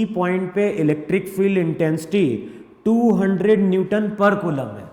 Point पे electric field intensity 200 Newton पर coulomb है,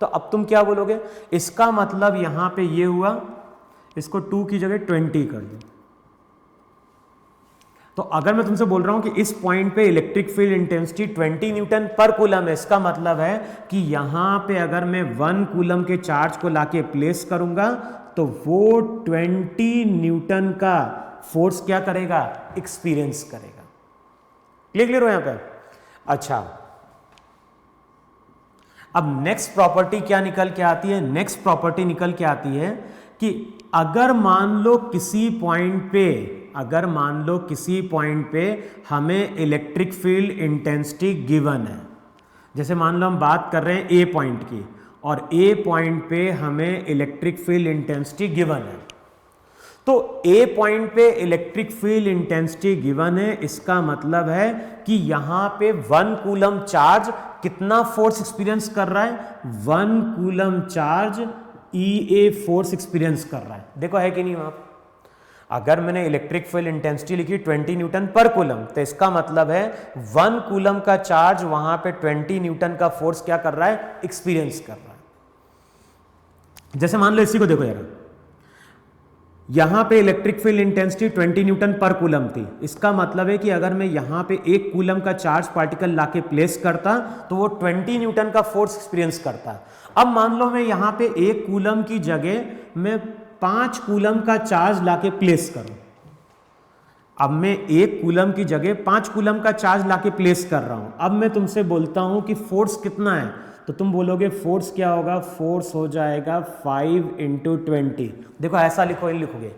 तो अब तुम क्या बोलोगे? इसका मतलब यहां पे ये हुआ, इसको 2 की जगह 20 कर दो। तो अगर मैं तुमसे बोल रहा हूं कि इस पॉइंट पे इलेक्ट्रिक फील्ड इंटेंसिटी 20 न्यूटन पर कूलम है, इसका मतलब है कि यहां पे अगर मैं 1 कूलम के चार्ज को लाके प्लेस करूंगा तो वो 20 न्यूटन का फोर्स क्या करेगा? एक्सपीरियंस करेगा। क्लियर हो यहां पे? अच्छा, अब नेक्स्ट प्रॉपर्टी क्या निकल के आती है? नेक्स्ट प्रॉपर्टी निकल के आती है कि अगर मान लो किसी पॉइंट पे हमें इलेक्ट्रिक फील्ड इंटेंसिटी गिवन है, जैसे मान लो हम बात कर रहे हैं ए पॉइंट की, और ए पॉइंट पे हमें इलेक्ट्रिक फील्ड इंटेंसिटी गिवन है, तो ए पॉइंट पे इलेक्ट्रिक फील्ड इंटेंसिटी गिवन है, इसका मतलब है कि यहां पे 1 कूलम चार्ज कितना फोर्स एक्सपीरियंस कर रहा है? 1 कूलम चार्ज ई फोर्स एक्सपीरियंस कर रहा है। देखो है कि नहीं वहां पे? अगर मैंने इलेक्ट्रिक फील्ड इंटेंसिटी लिखी 20 न्यूटन पर कूलम, तो इसका मतलब है 1 कूलम का चार्ज वहां पे 20 न्यूटन का फोर्स क्या कर रहा है? एक्सपीरियंस कर रहा है। जैसे मान लो इसी को देखो यार, यहां पे इलेक्ट्रिक फील्ड इंटेंसिटी 20 न्यूटन पर कूलम थी, इसका मतलब है कि अगर मैं यहां पे 1 कूलम का चार्ज पार्टिकल लाके प्लेस करता तो वो 20 न्यूटन का फोर्स एक्सपीरियंस करता। अब मान लो मैं यहां पे 1 कूलम की जगह मैं 5 कूलम का चार्ज लाके प्लेस करूं। अब मैं 1 कूलम की जगह 5 कूलम का चार्ज लाके प्लेस कर रहा हूं। अब मैं तुमसे बोलता हूं कि फोर्स कितना है, तो तुम बोलोगे फोर्स क्या होगा? फोर्स हो जाएगा 5 × 20। देखो ऐसा लिखोगे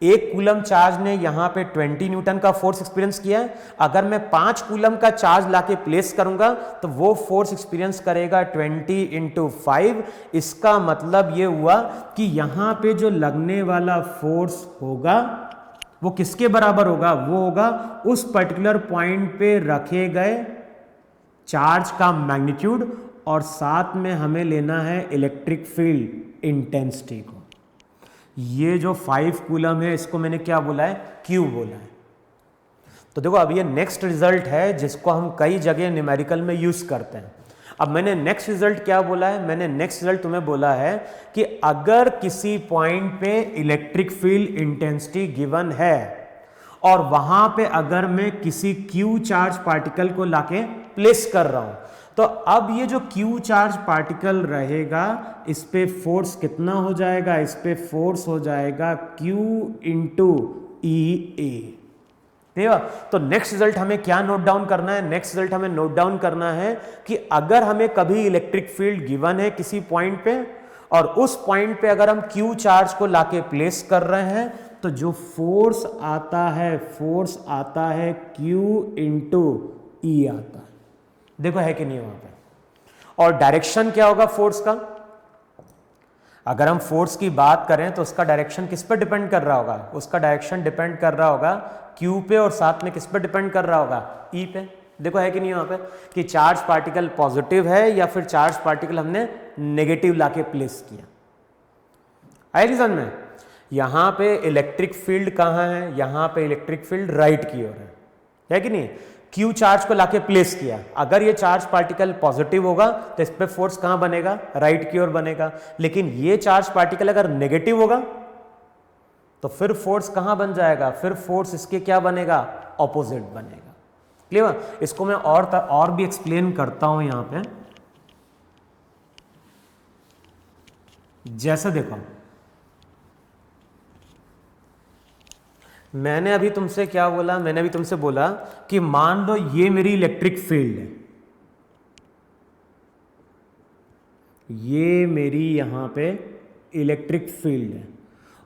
1 कूलम चार्ज ने यहां पे 20 न्यूटन का फोर्स एक्सपीरियंस किया है, अगर मैं 5 कूलम का चार्ज लाके प्लेस करूंगा तो वो फोर्स एक्सपीरियंस करेगा 20 × 5। इसका मतलब ये हुआ कि यहां पे जो लगने वाला फोर्स होगा वो किसके बराबर होगा? वो होगा उस पर्टिकुलर पॉइंट पे रखे गए चार्ज का मैग्नीट्यूड, और साथ में हमें लेना है इलेक्ट्रिक फील्ड इंटेंसिटी को। ये जो 5 कूलम है इसको मैंने क्या बोला है? क्यू बोला है। तो देखो अब ये नेक्स्ट रिजल्ट है जिसको हम कई जगह न्यूमेरिकल में यूज करते हैं। अब मैंने नेक्स्ट रिजल्ट क्या बोला है? मैंने नेक्स्ट रिजल्ट तुम्हें बोला है कि अगर किसी पॉइंट पे इलेक्ट्रिक फील्ड इंटेंसिटी गिवन है और वहां पे अगर मैं किसी क्यू चार्ज पार्टिकल को लाके प्लेस कर रहा हूं, तो अब ये जो क्यू चार्ज पार्टिकल रहेगा इस पे फोर्स कितना हो जाएगा? इस पे फोर्स हो जाएगा Q × EA। ठीक है? तो नेक्स्ट रिजल्ट हमें क्या नोट डाउन करना है? नेक्स्ट रिजल्ट हमें नोट डाउन करना है कि अगर हमें कभी इलेक्ट्रिक फील्ड गिवन है किसी पॉइंट पे, और उस पॉइंट पे अगर हम क्यू चार्ज को लाके प्लेस कर रहे हैं, तो जो फोर्स आता है Q × E आता है। देखो है कि नहीं वहां पे? और डायरेक्शन क्या होगा फोर्स का? अगर हम फोर्स की बात करें तो उसका डायरेक्शन किस पर डिपेंड कर रहा होगा? उसका डायरेक्शन डिपेंड कर रहा होगा क्यू पे, और साथ में किस पर डिपेंड कर रहा होगा? ई पे। देखो है कि नहीं वहां पे कि चार्ज पार्टिकल पॉजिटिव है या फिर चार्ज पार्टिकल हमने नेगेटिव लाके प्लेस किया। आई रीजन में यहां पे इलेक्ट्रिक फील्ड कहां है? यहां पे इलेक्ट्रिक फील्ड राइट की ओर है कि नहीं? क्यू चार्ज को लाके प्लेस किया, अगर ये चार्ज पार्टिकल पॉजिटिव होगा तो इस पे फोर्स कहां बनेगा? राइट की ओर बनेगा। लेकिन ये चार्ज पार्टिकल अगर नेगेटिव होगा तो फिर फोर्स कहां बन जाएगा? फिर फोर्स इसके क्या बनेगा? ऑपोजिट बनेगा। क्लियर? इसको मैं और भी एक्सप्लेन करता हूं यहां पे। जैसे देखो, मैंने अभी तुमसे क्या बोला? मैंने अभी तुमसे बोला कि मान लो ये मेरी इलेक्ट्रिक फील्ड है, ये मेरी यहां पे इलेक्ट्रिक फील्ड है,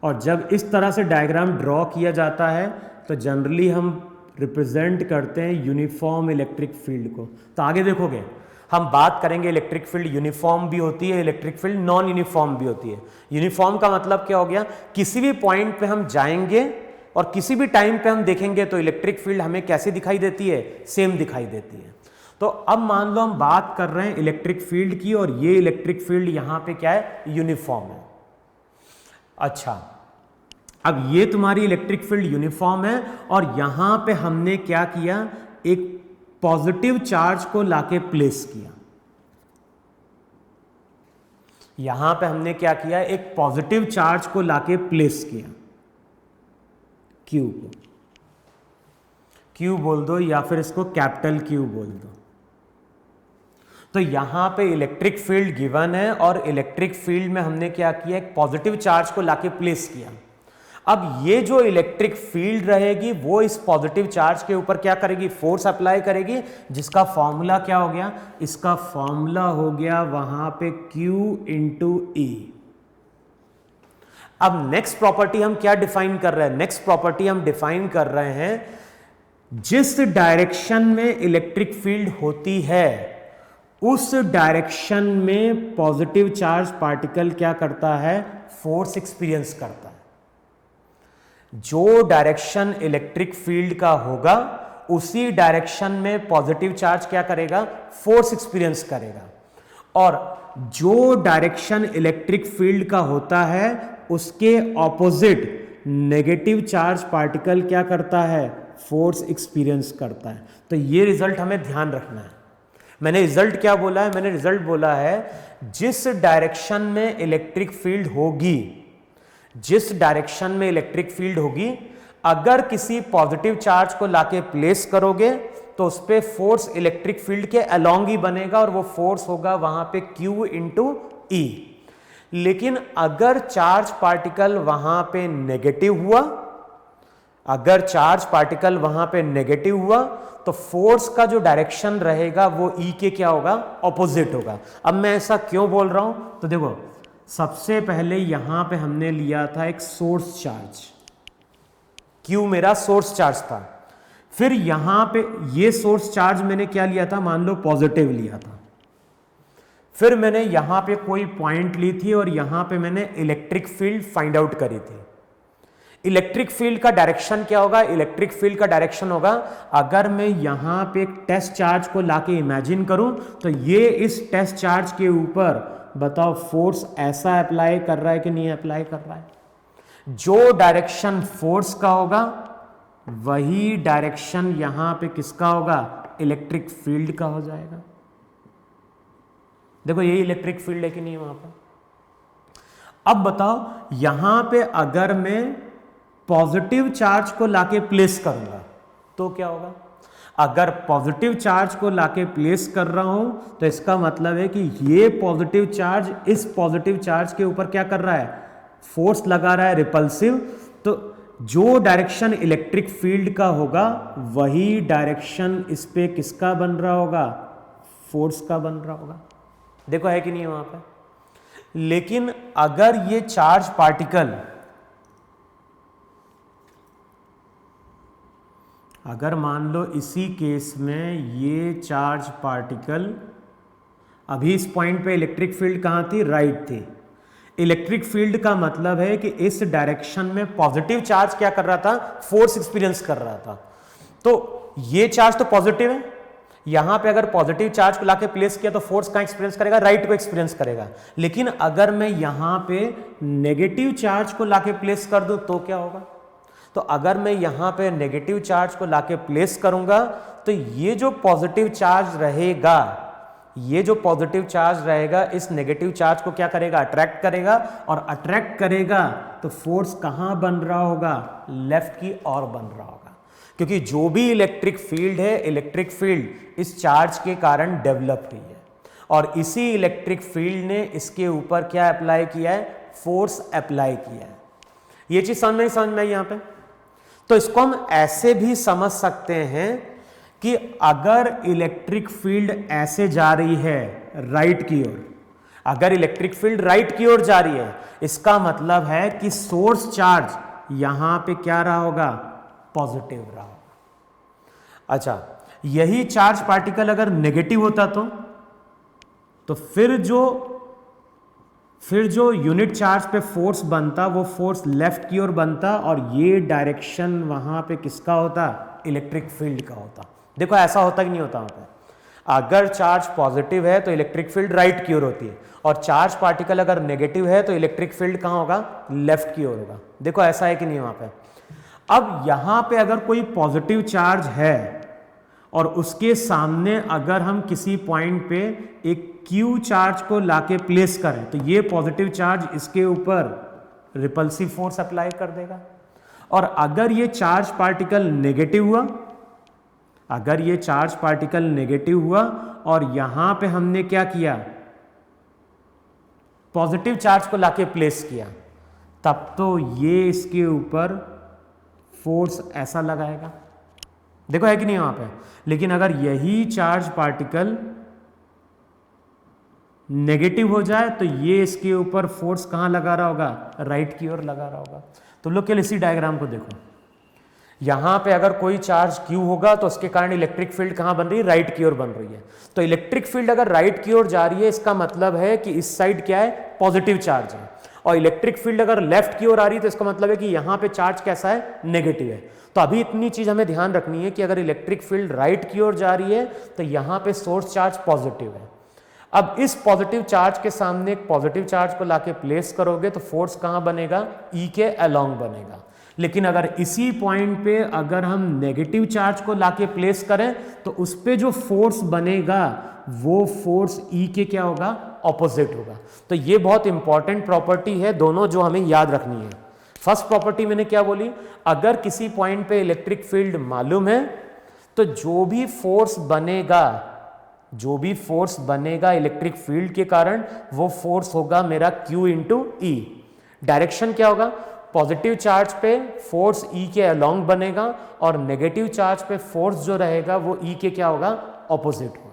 और जब इस तरह से डायग्राम ड्रॉ किया जाता है तो जनरली हम रिप्रेजेंट करते हैं यूनिफॉर्म इलेक्ट्रिक फील्ड को। तो आगे देखोगे हम बात करेंगे इलेक्ट्रिक फील्ड यूनिफॉर्म भी होती है, इलेक्ट्रिक फील्ड नॉन यूनिफॉर्म भी होती है। यूनिफॉर्म का मतलब क्या हो गया? किसी भी पॉइंट पे हम जाएंगे और किसी भी टाइम पे हम देखेंगे तो इलेक्ट्रिक फील्ड हमें कैसे दिखाई देती है? सेम दिखाई देती है। तो अब मान लो हम बात कर रहे हैं इलेक्ट्रिक फील्ड की, और ये इलेक्ट्रिक फील्ड यहां पे क्या है? यूनिफॉर्म है। अच्छा, अब ये तुम्हारी इलेक्ट्रिक फील्ड यूनिफॉर्म है, और यहां पे हमने क्या किया? एक पॉजिटिव चार्ज को लाके प्लेस किया। यहां पे हमने क्या किया, एक पॉजिटिव चार्ज को लाके प्लेस किया, क्यू को, क्यू बोल दो या फिर इसको कैपिटल क्यू बोल दो। तो यहां पे इलेक्ट्रिक फील्ड गिवन है और इलेक्ट्रिक फील्ड में हमने क्या किया, एक पॉजिटिव चार्ज को लाके प्लेस किया। अब ये जो इलेक्ट्रिक फील्ड रहेगी वो इस पॉजिटिव चार्ज के ऊपर क्या करेगी, फोर्स अप्लाई करेगी, जिसका फॉर्मूला क्या हो गया, इसका फॉर्मूला हो गया वहां पे Q इंटू E। अब नेक्स्ट प्रॉपर्टी हम क्या डिफाइन कर रहे हैं, नेक्स्ट प्रॉपर्टी हम डिफाइन कर रहे हैं जिस डायरेक्शन में इलेक्ट्रिक फील्ड होती है उस डायरेक्शन में पॉजिटिव चार्ज पार्टिकल क्या करता है, फोर्स एक्सपीरियंस करता है। जो डायरेक्शन इलेक्ट्रिक फील्ड का होगा उसी डायरेक्शन में पॉजिटिव चार्ज क्या करेगा, फोर्स एक्सपीरियंस करेगा। और जो डायरेक्शन इलेक्ट्रिक फील्ड का होता है उसके ऑपोजिट नेगेटिव चार्ज पार्टिकल क्या करता है, फोर्स एक्सपीरियंस करता है। तो ये रिजल्ट हमें ध्यान रखना है। मैंने रिजल्ट क्या बोला है, मैंने रिजल्ट बोला है जिस डायरेक्शन में इलेक्ट्रिक फील्ड होगी, जिस डायरेक्शन में इलेक्ट्रिक फील्ड होगी, अगर किसी पॉजिटिव चार्ज को लाके प्लेस करोगे तो उस पे फोर्स इलेक्ट्रिक फील्ड के अलोंग ही बनेगा और वो फोर्स होगा वहां पे Q इंटू E। लेकिन अगर चार्ज पार्टिकल वहां पे नेगेटिव हुआ, अगर चार्ज पार्टिकल वहां पे नेगेटिव हुआ तो फोर्स का जो डायरेक्शन रहेगा वो E के क्या होगा, ऑपोजिट होगा। अब मैं ऐसा क्यों बोल रहा हूं, तो देखो सबसे पहले यहां पे हमने लिया था एक सोर्स चार्ज, Q मेरा सोर्स चार्ज था। फिर यहां पे ये सोर्स चार्ज मैंने क्या लिया था, मान लो पॉजिटिव लिया था। फिर मैंने यहां पे कोई पॉइंट ली थी और यहां पे मैंने इलेक्ट्रिक फील्ड फाइंड आउट करी थी। इलेक्ट्रिक फील्ड का डायरेक्शन क्या होगा, इलेक्ट्रिक फील्ड का डायरेक्शन होगा, अगर मैं यहां पे एक टेस्ट चार्ज को लाके इमेजिन करूं तो ये इस टेस्ट चार्ज के ऊपर बताओ फोर्स ऐसा अप्लाई कर रहा है कि नहीं अप्लाई कर रहा है। जो डायरेक्शन फोर्स का होगा वही डायरेक्शन यहां पे किसका होगा, इलेक्ट्रिक फील्ड का हो जाएगा। देखो यही इलेक्ट्रिक फील्ड है कि नहीं वहां पर। अब बताओ यहां पे अगर मैं पॉजिटिव चार्ज को लाके प्लेस करूंगा तो क्या होगा, अगर पॉजिटिव चार्ज को लाके प्लेस कर रहा हूं तो इसका मतलब है कि ये पॉजिटिव चार्ज इस पॉजिटिव चार्ज के ऊपर क्या कर रहा है, फोर्स लगा रहा है, रिपल्सिव। तो जो डायरेक्शन इलेक्ट्रिक फील्ड का होगा वही डायरेक्शन इस पे किसका बन रहा होगा, फोर्स का बन रहा होगा। देखो है कि नहीं वहां पे। लेकिन अगर ये चार्ज पार्टिकल, अगर मान लो इसी केस में ये चार्ज पार्टिकल, अभी इस पॉइंट पे इलेक्ट्रिक फील्ड कहां थी, राइट थी। इलेक्ट्रिक फील्ड का मतलब है कि इस डायरेक्शन में पॉजिटिव चार्ज क्या कर रहा था, फोर्स एक्सपीरियंस कर रहा था। तो ये चार्ज तो पॉजिटिव है, यहां पे अगर पॉजिटिव चार्ज को लाके प्लेस किया तो फोर्स कहां एक्सपीरियंस करेगा, राइट को एक्सपीरियंस करेगा। लेकिन अगर मैं यहां पे नेगेटिव चार्ज को लाके प्लेस कर दूं तो क्या होगा, तो अगर मैं यहां पे नेगेटिव चार्ज को लाके प्लेस करूंगा तो ये जो पॉजिटिव चार्ज रहेगा, ये जो पॉजिटिव चार्ज रहेगा इस नेगेटिव चार्ज को क्या करेगा, अट्रैक्ट करेगा। और अट्रैक्ट करेगा तो फोर्स कहां बन रहा होगा, लेफ्ट की ओर बन रहा होगा। क्योंकि जो भी इलेक्ट्रिक फील्ड है, इलेक्ट्रिक फील्ड इस चार्ज के कारण डेवलप हुई है और इसी इलेक्ट्रिक फील्ड ने इसके ऊपर क्या अप्लाई किया है, फोर्स अप्लाई किया है। ये चीज समझ में यहां पे। तो इसको हम ऐसे भी समझ सकते हैं कि अगर इलेक्ट्रिक फील्ड ऐसे जा रही है राइट की ओर, अगर इलेक्ट्रिक फील्ड राइट की ओर जा रही है, इसका मतलब है कि सोर्स चार्ज यहां पे क्या रहा होगा, पॉजिटिव रहा होगा। अच्छा, यही चार्ज पार्टिकल अगर नेगेटिव होता तो फिर जो यूनिट चार्ज पे फोर्स बनता वो फोर्स लेफ्ट की ओर बनता और ये डायरेक्शन वहां पे किसका होता, इलेक्ट्रिक फील्ड का होता। देखो ऐसा होता कि नहीं होता वहां पे। अगर चार्ज पॉजिटिव है तो इलेक्ट्रिक फील्ड राइट की ओर होती है और चार्ज पार्टिकल अगर नेगेटिव है तो इलेक्ट्रिक फील्ड कहां होगा, लेफ्ट की ओर होगा। देखो ऐसा है कि नहीं वहां पे। अब यहां पे अगर कोई पॉजिटिव चार्ज है और उसके सामने अगर हम किसी पॉइंट पे एक Q चार्ज को लाके प्लेस करें तो ये पॉजिटिव चार्ज इसके ऊपर रिपल्सिव फोर्स अप्लाई कर देगा। और अगर ये चार्ज पार्टिकल नेगेटिव हुआ, अगर ये चार्ज पार्टिकल नेगेटिव हुआ और यहां पे हमने क्या किया, पॉजिटिव चार्ज को लाके प्लेस किया, तब तो ये इसके ऊपर फोर्स ऐसा लगाएगा, देखो है कि नहीं वहां पे। लेकिन अगर यही चार्ज पार्टिकल नेगेटिव हो जाए तो ये इसके ऊपर फोर्स कहां लगा रहा होगा, राइट की ओर लगा रहा होगा। तो लोग केवल इसी डायग्राम को देखो, यहां पे अगर कोई चार्ज Q होगा तो उसके कारण इलेक्ट्रिक फील्ड कहां बन रही है, राइट की ओर बन रही है। तो इलेक्ट्रिक फील्ड अगर राइट की ओर जा रही है, इसका मतलब है कि इस साइड क्या है, पॉजिटिव चार्ज है। और इलेक्ट्रिक फील्ड अगर लेफ्ट की ओर आ रही है तो इसका मतलब है कि यहां पे चार्ज कैसा है, नेगेटिव है। तो अभी इतनी चीज हमें ध्यान रखनी है कि अगर इलेक्ट्रिक फील्ड राइट की ओर जा रही है तो यहां पे सोर्स चार्ज पॉजिटिव है। अब इस पॉजिटिव चार्ज के सामने एक पॉजिटिव चार्ज को लाके प्लेस करोगे तो फोर्स कहां बनेगा, E के अलोंग बनेगा। लेकिन अगर इसी पॉइंट पे अगर हम नेगेटिव चार्ज को लाके प्लेस करें तो उस पे जो फोर्स बनेगा वो फोर्स E के क्या होगा, ऑपोजिट होगा। तो ये बहुत इंपॉर्टेंट प्रॉपर्टी है, दोनों जो हमें याद रखनी है। फर्स्ट प्रॉपर्टी मैंने क्या बोली, अगर किसी पॉइंट पे इलेक्ट्रिक फील्ड मालूम है तो जो भी फोर्स बनेगा इलेक्ट्रिक फील्ड के कारण, वो फोर्स होगा मेरा Q इंटू ई। डायरेक्शन क्या होगा, पॉजिटिव चार्ज पे फोर्स E के अलोंग बनेगा और नेगेटिव चार्ज पे फोर्स जो रहेगा वो E के क्या होगा, ऑपोजिट।